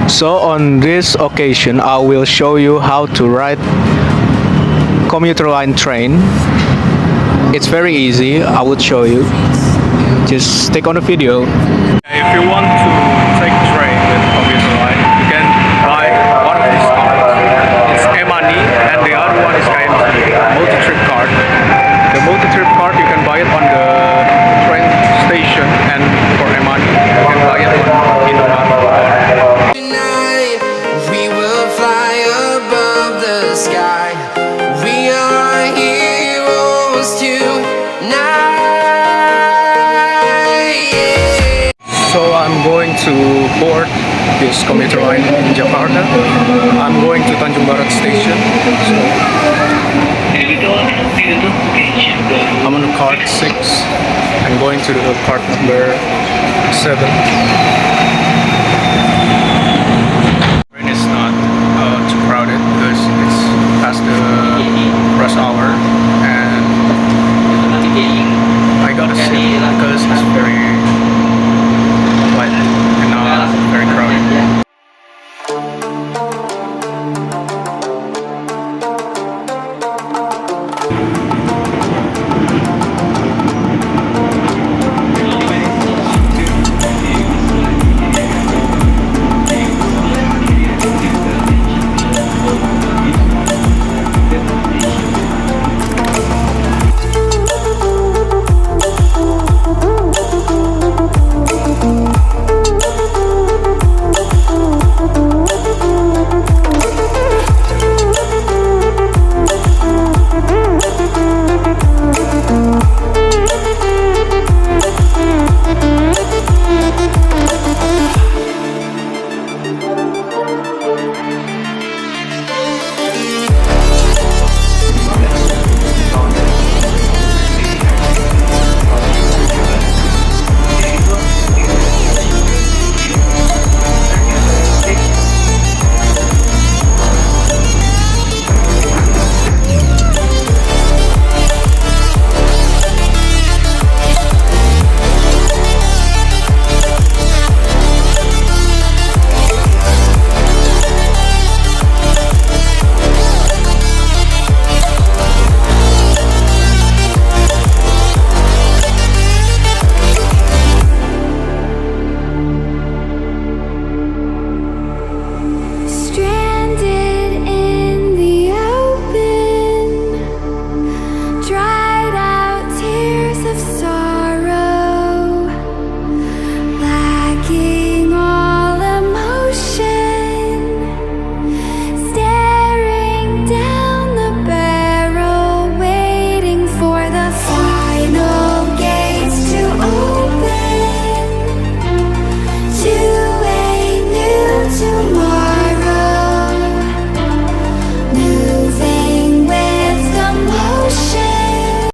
So on this occasion, I will show you how to ride commuter line train. It's very easy. I will show you. Just stick on the video. If you want to take train with commuter line, you can buy one of these cards. It's e-money, and the other one is kind of multi-trip card. The multi-trip card you can buy it on the train station, and for e-money you can buy it on Indomaret. Tonight we will fly above the sky. We are heroes tonight. Yeah. So I'm going to board this commuter line in Jakarta. I'm going to Tanjung Barat Station. So I'm on the card 6. I'm going to the card number 7.